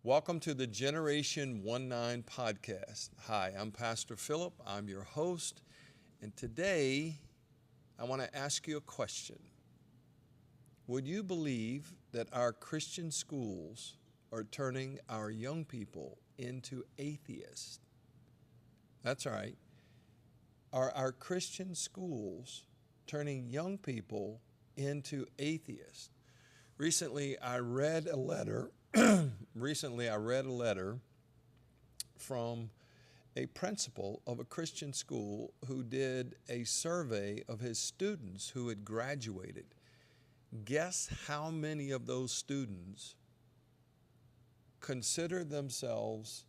Welcome to the Generation 19 podcast. Hi, I'm Pastor Philip. I'm your host. And today, I want to ask you a question. Would you believe that our Christian schools are turning our young people into atheists? That's right. Are our Christian schools turning young people into atheists? Recently, I read a letter from a principal of a Christian school who did a survey of his students who had graduated. Guess how many of those students consider themselves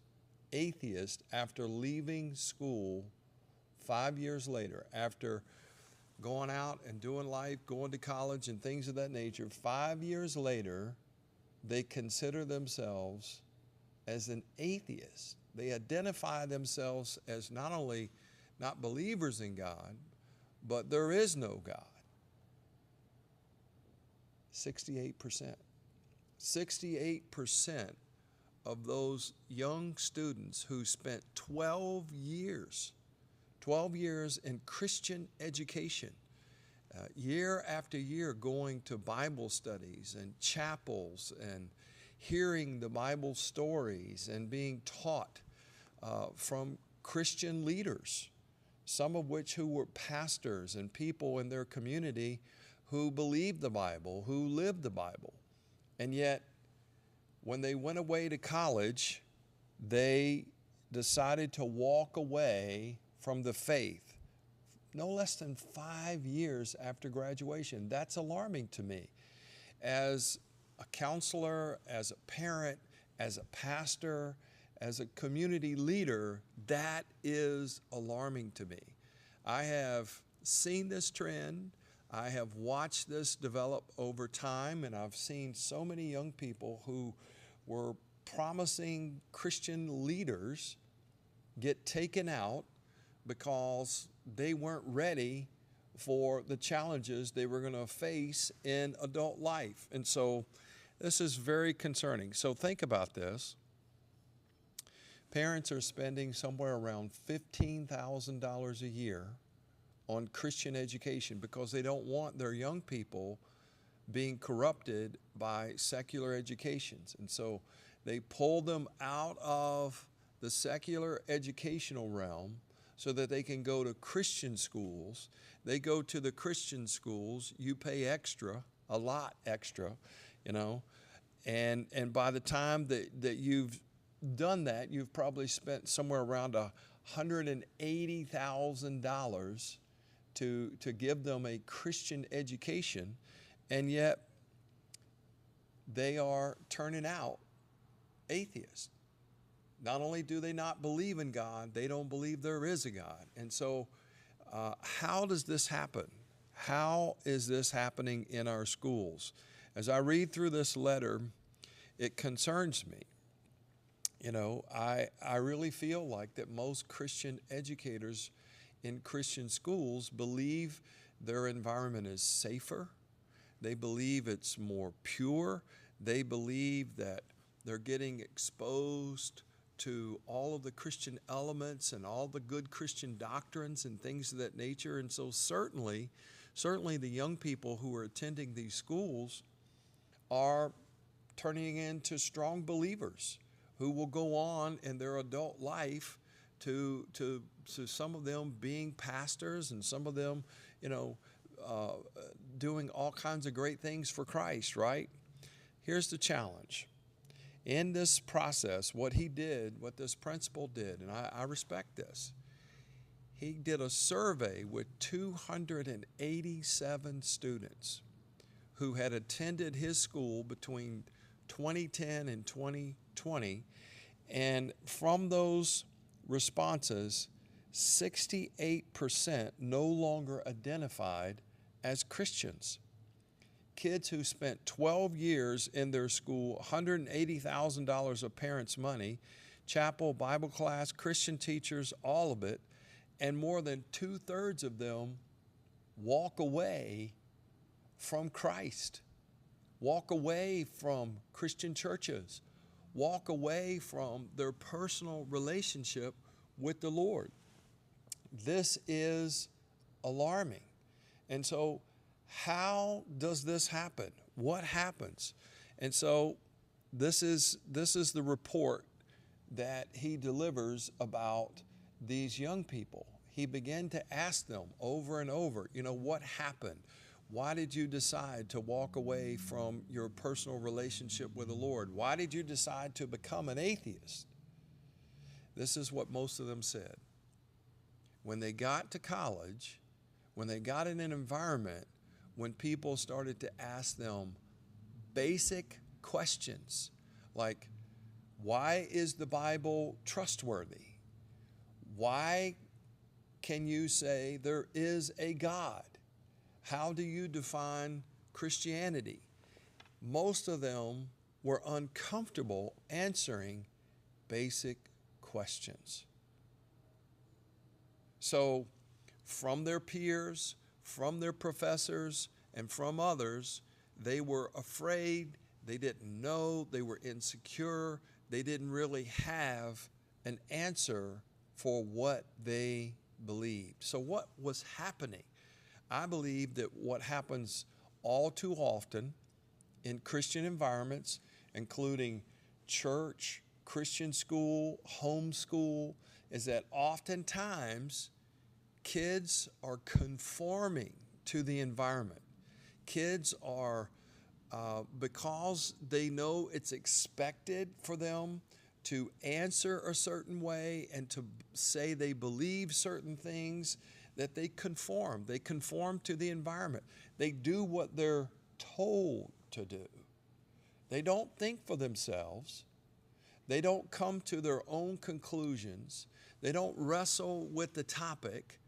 atheists after leaving school 5 years later, after going out and doing life, going to college and things of that nature. 5 years later, they consider themselves as an atheist. They identify themselves as not only not believers in God, but there is no God. 68%. 68% of those young students who spent 12 years in Christian education, year after year going to Bible studies and chapels and hearing the Bible stories and being taught from Christian leaders, some of which who were pastors and people in their community who believed the Bible, who lived the Bible. And yet, when they went away to college, they decided to walk away from the faith no less than 5 years after graduation. That's alarming to me. As a counselor, as a parent, as a pastor, as a community leader, that is alarming to me. I have seen this trend. I have watched this develop over time, and I've seen so many young people who were promising Christian leaders get taken out because they weren't ready for the challenges they were going to face in adult life. And so this is very concerning. So think about this. Parents are spending somewhere around $15,000 a year on Christian education because they don't want their young people being corrupted by secular educations. And so they pull them out of the secular educational realm so that they can go to Christian schools. They go to the Christian schools, you pay extra, a lot extra, and by the time that you've done that, you've probably spent somewhere around $180,000 to give them a Christian education, and yet they are turning out atheists. Not only do they not believe in God, they don't believe there is a God. And so how does this happen? How is this happening in our schools? As I read through this letter, it concerns me. I really feel like that most Christian educators in Christian schools believe their environment is safer. They believe it's more pure. They believe that they're getting exposed to all of the Christian elements and all the good Christian doctrines and things of that nature. And so certainly the young people who are attending these schools are turning into strong believers who will go on in their adult life to some of them being pastors and some of them, doing all kinds of great things for Christ, right? Here's the challenge. In this process, what this principal did, and I respect this, he did a survey with 287 students who had attended his school between 2010 and 2020, and from those responses, 68% no longer identified as Christians. Kids who spent 12 years in their school, $180,000 of parents' money, chapel, Bible class, Christian teachers, all of it, and more than 2/3 of them walk away from Christ, walk away from Christian churches, walk away from their personal relationship with the Lord. This is alarming. And so, how does this happen? What happens? And so, this is the report that he delivers about these young people. He began to ask them over and over, what happened? Why did you decide to walk away from your personal relationship with the Lord? Why did you decide to become an atheist? This is what most of them said. When they got to college, when they got in an environment, when people started to ask them basic questions like, why is the Bible trustworthy? Why can you say there is a God? How do you define Christianity? Most of them were uncomfortable answering basic questions. So, from their peers, from their professors, and from others, they were afraid, they didn't know, they were insecure, they didn't really have an answer for what they believed. So, what was happening? I believe that what happens all too often in Christian environments, including church, Christian school, homeschool, is that oftentimes kids are conforming to the environment. Kids are, because they know it's expected for them to answer a certain way and to say they believe certain things, that they conform. They conform to the environment. They do what they're told to do. They don't think for themselves. They don't come to their own conclusions. They don't wrestle with the topic.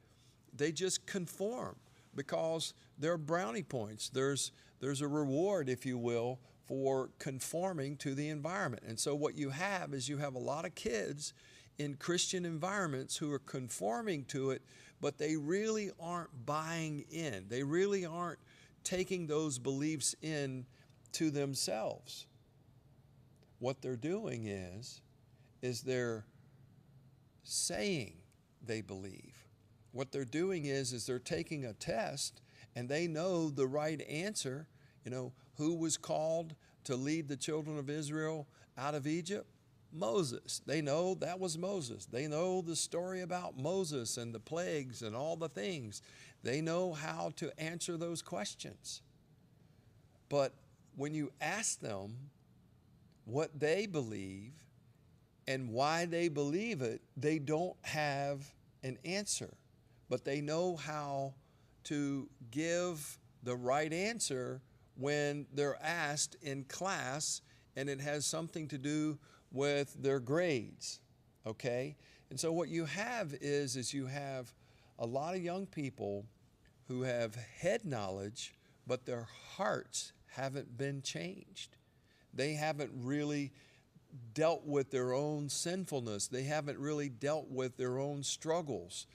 They just conform because there are brownie points. There's a reward, if you will, for conforming to the environment. And so what you have is you have a lot of kids in Christian environments who are conforming to it, but they really aren't buying in. They really aren't taking those beliefs in to themselves. What they're doing is they're saying they believe. What they're doing is they're taking a test and they know the right answer. Who was called to lead the children of Israel out of Egypt? Moses. They know that was Moses. They know the story about Moses and the plagues and all the things. They know how to answer those questions. But when you ask them what they believe and why they believe it, they don't have an answer. But they know how to give the right answer when they're asked in class, and it has something to do with their grades, okay? And so what you have is you have a lot of young people who have head knowledge, but their hearts haven't been changed. They haven't really dealt with their own sinfulness. They haven't really dealt with their own struggles.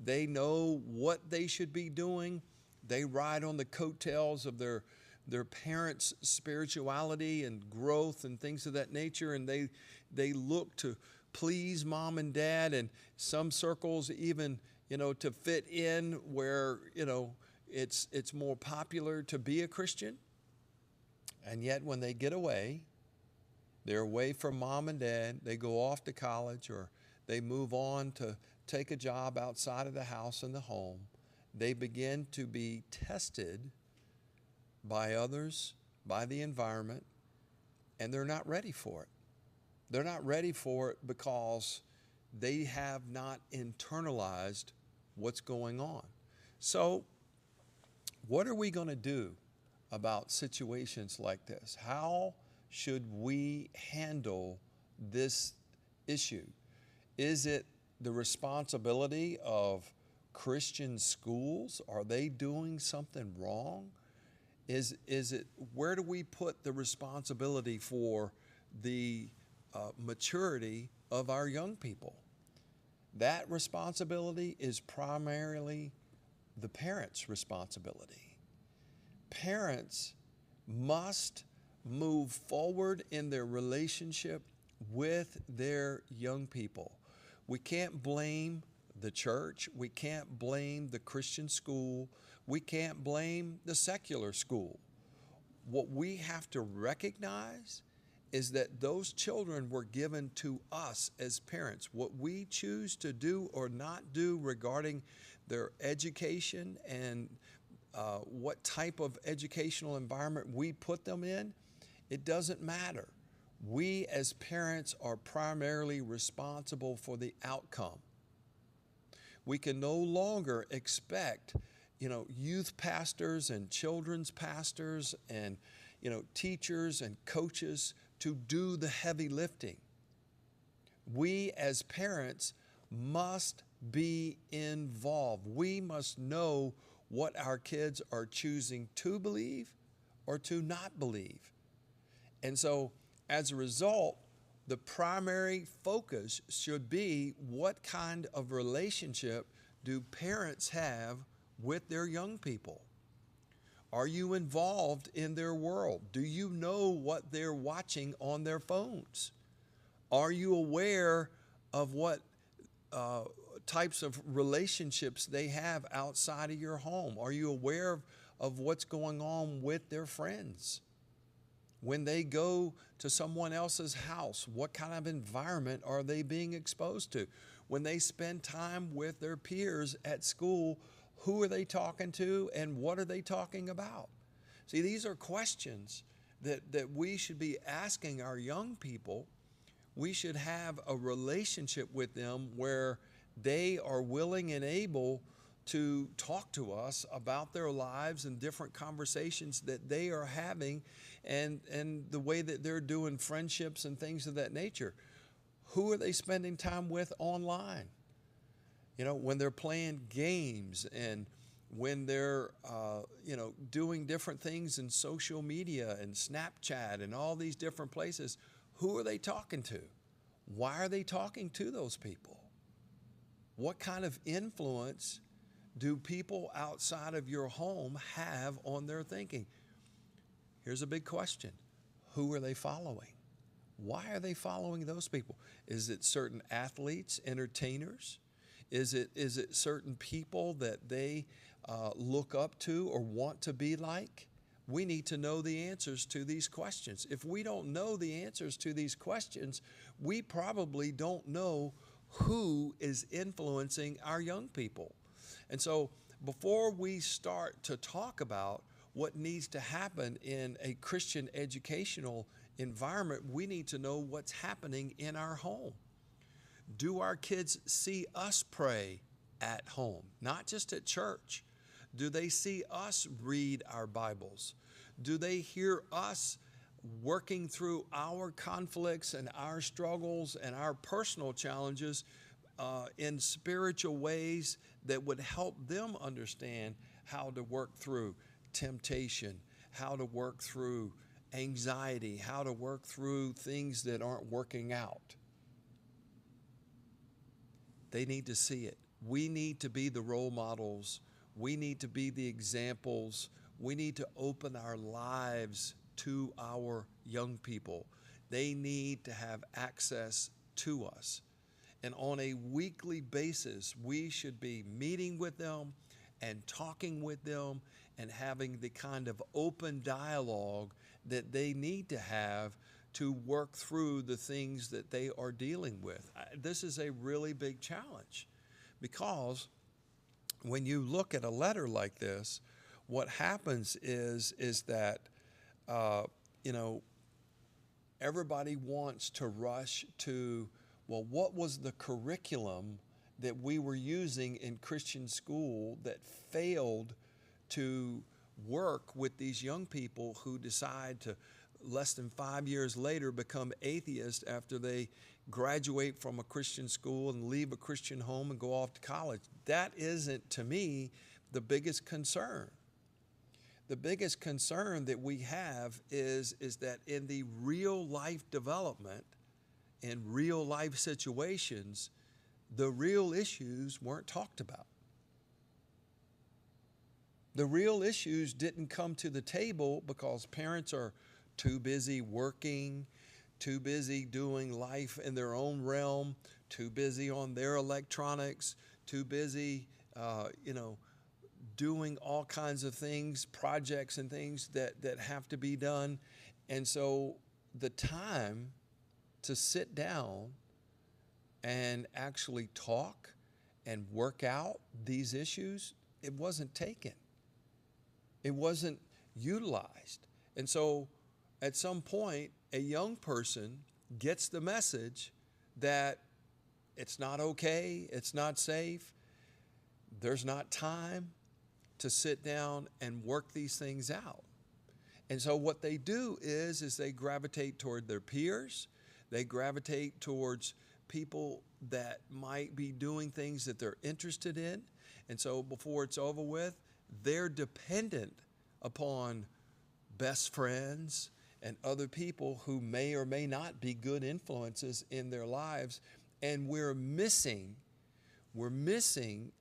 They know what they should be doing. They ride on the coattails of their parents' spirituality and growth and things of that nature, and they look to please mom and dad, and some circles even, to fit in where, it's more popular to be a Christian. And yet when they get away, they're away from mom and dad, they go off to college, or they move on to take a job outside of the house and the home, they begin to be tested by others, by the environment, and they're not ready for it. They're not ready for it because they have not internalized what's going on. So, what are we going to do about situations like this? How should we handle this issue? Is it the responsibility of Christian schools? Are they doing something wrong? Is it, where do we put the responsibility for the maturity of our young people? That responsibility is primarily the parents' responsibility. Parents must move forward in their relationship with their young people. We can't blame the church. We can't blame the Christian school. We can't blame the secular school. What we have to recognize is that those children were given to us as parents. What we choose to do or not do regarding their education and what type of educational environment we put them in, it doesn't matter. We as parents are primarily responsible for the outcome. We can no longer expect, youth pastors and children's pastors and, teachers and coaches to do the heavy lifting. We as parents must be involved. We must know what our kids are choosing to believe or to not believe. And so, as a result, the primary focus should be what kind of relationship do parents have with their young people? Are you involved in their world? Do you know what they're watching on their phones? Are you aware of what types of relationships they have outside of your home? Are you aware of what's going on with their friends? When they go to someone else's house, what kind of environment are they being exposed to? When they spend time with their peers at school, who are they talking to and what are they talking about? See, these are questions that we should be asking our young people. We should have a relationship with them where they are willing and able to talk to us about their lives and different conversations that they are having and the way that they're doing friendships and things of that nature. Who are they spending time with online? When they're playing games and when they're, doing different things in social media and Snapchat and all these different places, who are they talking to? Why are they talking to those people? What kind of influence do people outside of your home have on their thinking? Here's a big question. Who are they following? Why are they following those people? Is it certain athletes, entertainers? Is it certain people that they look up to or want to be like? We need to know the answers to these questions. If we don't know the answers to these questions, we probably don't know who is influencing our young people. And so before we start to talk about what needs to happen in a Christian educational environment, we need to know what's happening in our home. Do our kids see us pray at home, not just at church? Do they see us read our Bibles? Do they hear us working through our conflicts and our struggles and our personal challenges in spiritual ways that would help them understand how to work through temptation, how to work through anxiety, how to work through things that aren't working out? They need to see it. We need to be the role models. We need to be the examples. We need to open our lives to our young people. They need to have access to us. And on a weekly basis, we should be meeting with them and talking with them and having the kind of open dialogue that they need to have to work through the things that they are dealing with. This is a really big challenge because when you look at a letter like this, what happens is that, everybody wants to rush to, well, what was the curriculum that we were using in Christian school that failed to work with these young people who decide to less than 5 years later become atheists after they graduate from a Christian school and leave a Christian home and go off to college? That isn't, to me, the biggest concern. The biggest concern that we have is that in the real life development, in real life situations, the real issues weren't talked about. The real issues didn't come to the table because parents are too busy working, too busy doing life in their own realm, too busy on their electronics, too busy, doing all kinds of things, projects and things that have to be done. And so the time to sit down and actually talk and work out these issues, it wasn't taken. It wasn't utilized. And so at some point, a young person gets the message that it's not okay, it's not safe, there's not time to sit down and work these things out. And so what they do is they gravitate toward their peers, they gravitate towards people that might be doing things that they're interested in. And so before it's over with, they're dependent upon best friends and other people who may or may not be good influences in their lives. And we're missing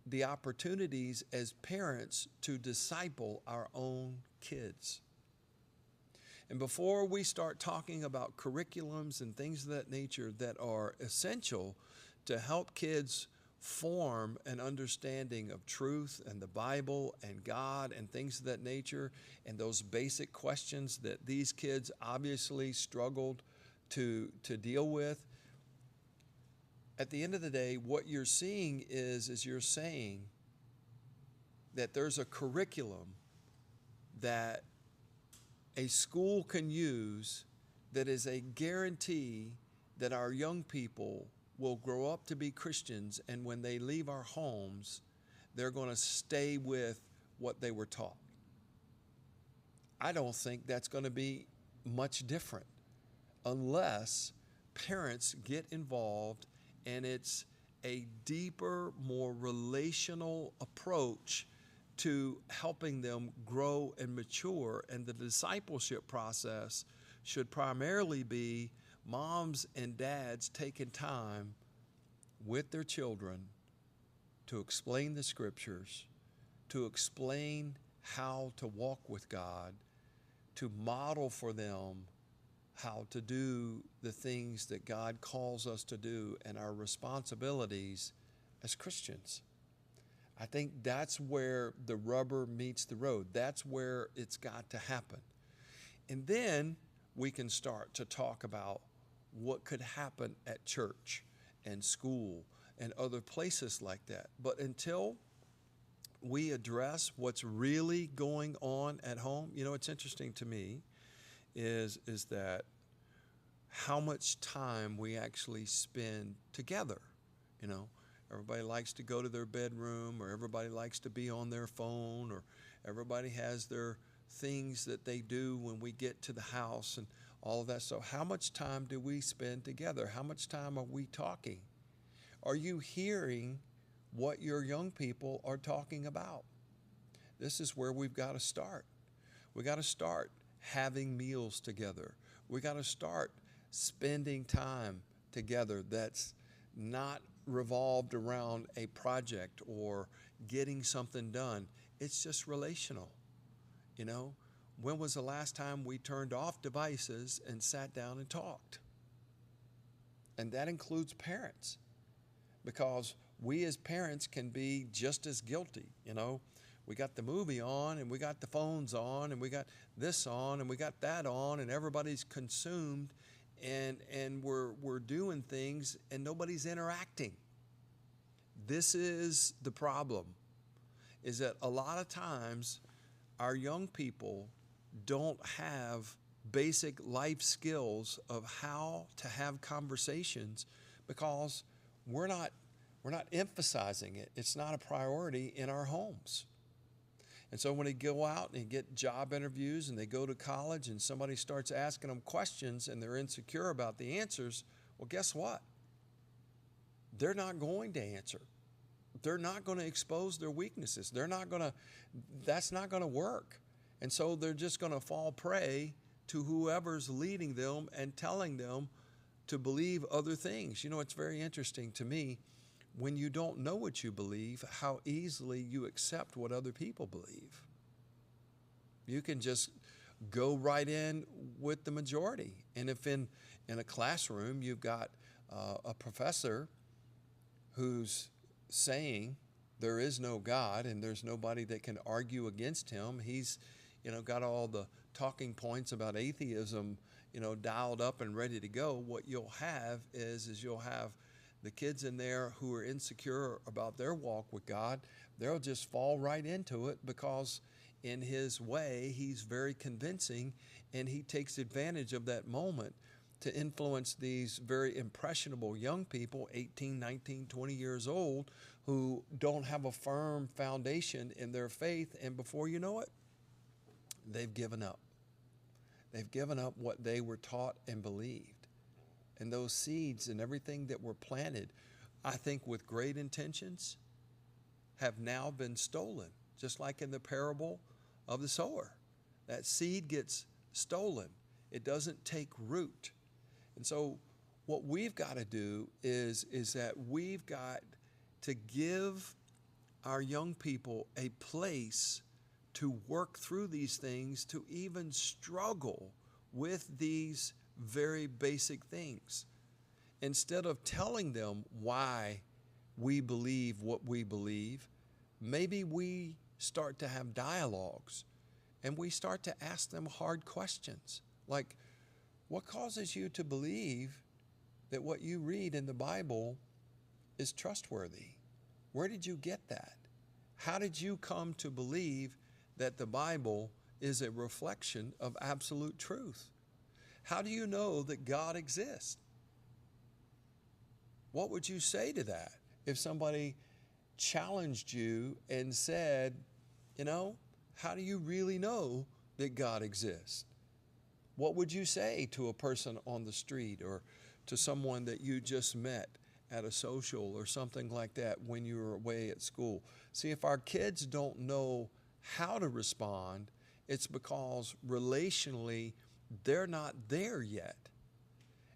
the opportunities as parents to disciple our own kids. And before we start talking about curriculums and things of that nature that are essential to help kids form an understanding of truth and the Bible and God and things of that nature, and those basic questions that these kids obviously struggled to deal with, at the end of the day, what you're seeing is you're saying that there's a curriculum that a school can use that is a guarantee that our young people will grow up to be Christians, and when they leave our homes, they're going to stay with what they were taught. I don't think that's going to be much different unless parents get involved, and it's a deeper, more relational approach to helping them grow and mature. And the discipleship process should primarily be moms and dads taking time with their children to explain the scriptures, to explain how to walk with God, to model for them how to do the things that God calls us to do and our responsibilities as Christians. I think that's where the rubber meets the road. That's where it's got to happen. And then we can start to talk about what could happen at church and school and other places like that. But until we address what's really going on at home, it's interesting to me is that how much time we actually spend together. Everybody likes to go to their bedroom, or everybody likes to be on their phone, or everybody has their things that they do when we get to the house and all of that. So how much time do we spend together? How much time are we talking? Are you hearing what your young people are talking about? This is where we've got to start. We got to start having meals together. We got to start spending time together that's not revolved around a project or getting something done. It's just relational. When was the last time we turned off devices and sat down and talked? And that includes parents, because we as parents can be just as guilty. We got the movie on, and we got the phones on, and we got this on, and we got that on, and everybody's consumed, and we're doing things, and nobody's interacting. This is the problem, is that a lot of times our young people don't have basic life skills of how to have conversations, because we're not emphasizing it. It's not a priority in our homes. And so when they go out and get job interviews and they go to college and somebody starts asking them questions and they're insecure about the answers, well, guess what? They're not going to answer. They're not going to expose their weaknesses. That's not going to work. And so they're just going to fall prey to whoever's leading them and telling them to believe other things. It's very interesting to me, when you don't know what you believe, how easily you accept what other people believe. You can just go right in with the majority. And if in in a classroom, you've got a professor who's saying there is no God and there's nobody that can argue against him. He's, got all the talking points about atheism, dialed up and ready to go. What you'll have is you'll have the kids in there who are insecure about their walk with God. They'll just fall right into it because in his way, he's very convincing, and he takes advantage of that moment to influence these very impressionable young people, 18, 19, 20 years old, who don't have a firm foundation in their faith. And before you know it, they've given up. They've given up what they were taught and believed. And those seeds and everything that were planted, I think with great intentions, have now been stolen, just like in the parable of the sower. That seed gets stolen. It doesn't take root. And so what we've got to do is that we've got to give our young people a place to work through these things, to even struggle with these very basic things. Instead of telling them why we believe what we believe, maybe we start to have dialogues and we start to ask them hard questions like, what causes you to believe that what you read in the Bible is trustworthy? Where did you get that? How did you come to believe that the Bible is a reflection of absolute truth? How do you know that God exists? What would you say to that if somebody challenged you and said, how do you really know that God exists? What would you say to a person on the street or to someone that you just met at a social or something like that when you were away at school? See, if our kids don't know how to respond, it's because relationally they're not there yet.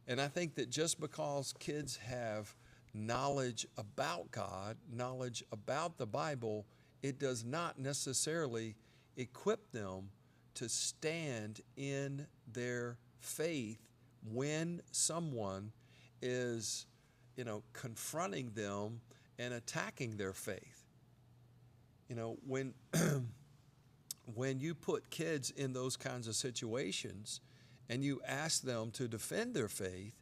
And I think that just because kids have knowledge about God, knowledge about the Bible, it does not necessarily equip them to stand in their faith when someone is, confronting them and attacking their faith. When when you put kids in those kinds of situations and you ask them to defend their faith,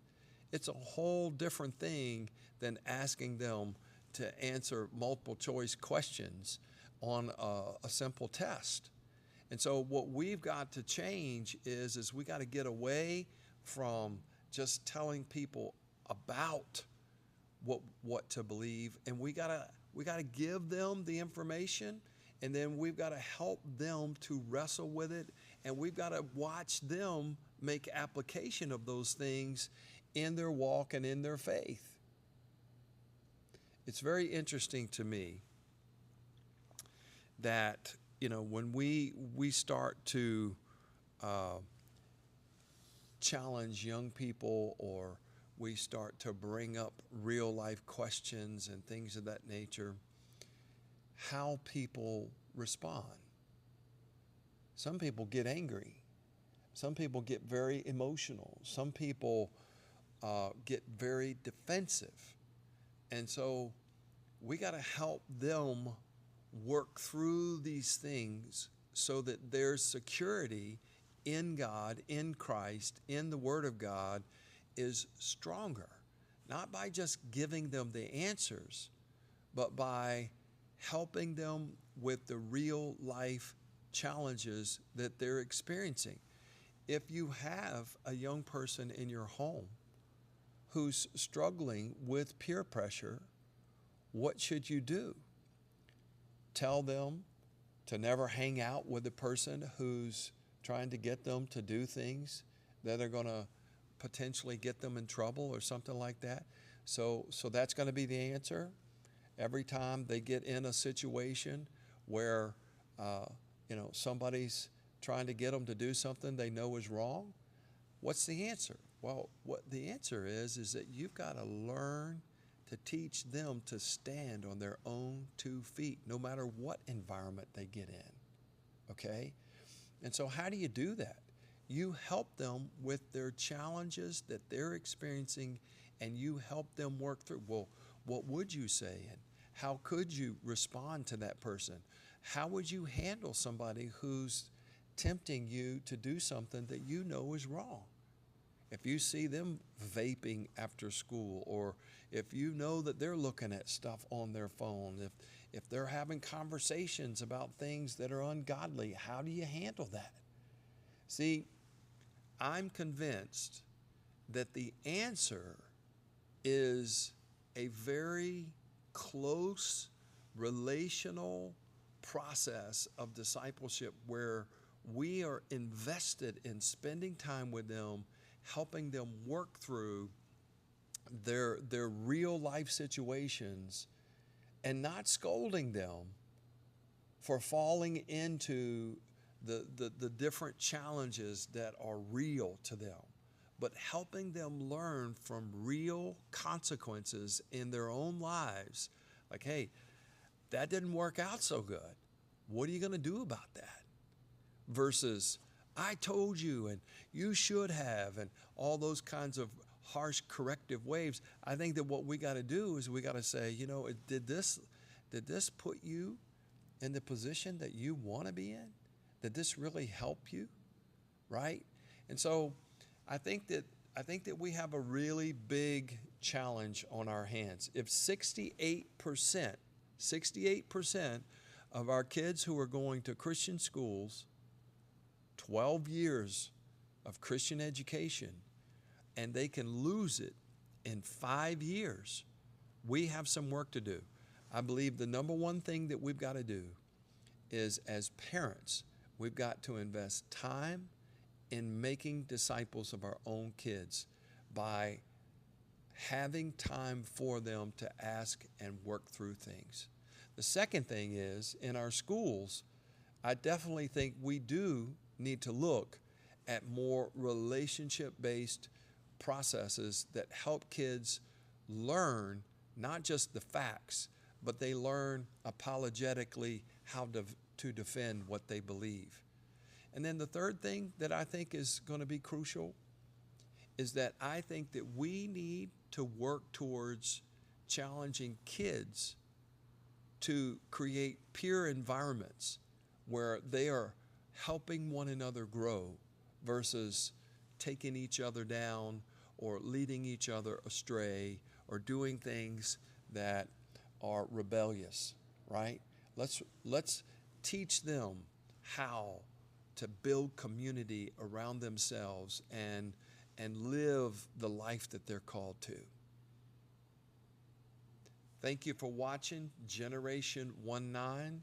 it's a whole different thing than asking them to answer multiple choice questions on a simple test. And so what we've got to change is we got to get away from just telling people about what to believe, and we got to give them the information, and then we've got to help them to wrestle with it, and we've got to watch them make application of those things in their walk and in their faith. It's very interesting to me that when we start to challenge young people, or we start to bring up real life questions and things of that nature, how people respond. Some people get angry. Some people get very emotional. Some people get very defensive. And so we got to help them work through these things so that their security in God, in Christ, in the Word of God is stronger. Not by just giving them the answers, but by helping them with the real life challenges that they're experiencing. If you have a young person in your home who's struggling with peer pressure, what should you do? Tell them to never hang out with the person who's trying to get them to do things that are going to potentially get them in trouble or something like that. So that's going to be the answer. Every time they get in a situation where somebody's trying to get them to do something they know is wrong, what's the answer? Well, what the answer is that you've got to learn to teach them to stand on their own 2 feet, no matter what environment they get in, okay? And so how do you do that? You help them with their challenges that they're experiencing, and you help them work through. Well, what would you say? And how could you respond to that person? How would you handle somebody who's tempting you to do something that you know is wrong? If you see them vaping after school, or if you know that they're looking at stuff on their phone, if they're having conversations about things that are ungodly, how do you handle that? See, I'm convinced that the answer is a very close relational process of discipleship where we are invested in spending time with them, helping them work through their real life situations, and not scolding them for falling into the different challenges that are real to them, but helping them learn from real consequences in their own lives. Like, hey, that didn't work out so good. What are you going to do about that? Versus, I told you, and you should have, and all those kinds of harsh corrective waves. I think that what we got to do is we got to say, you know, did this put you in the position that you want to be in? Did this really help you? Right? And so I think that we have a really big challenge on our hands. If 68% of our kids who are going to Christian schools, 12 years of Christian education, and they can lose it in 5 years, we have some work to do. I believe the number one thing that we've got to do is, as parents, we've got to invest time in making disciples of our own kids by having time for them to ask and work through things. The second thing is, in our schools, I definitely think we do need to look at more relationship-based processes that help kids learn not just the facts, but they learn apologetically how to defend what they believe. And then the third thing that I think is going to be crucial is that I think that we need to work towards challenging kids to create peer environments where they are helping one another grow versus taking each other down or leading each other astray or doing things that are rebellious, right? Let's teach them how to build community around themselves and live the life that they're called to. Thank you for watching Generation 19.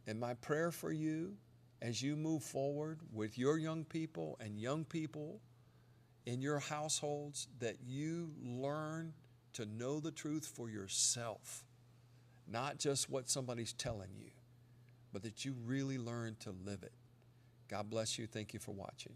And my prayer for you as you move forward with your young people and young people in your households, that you learn to know the truth for yourself, not just what somebody's telling you, but that you really learn to live it. God bless you. Thank you for watching.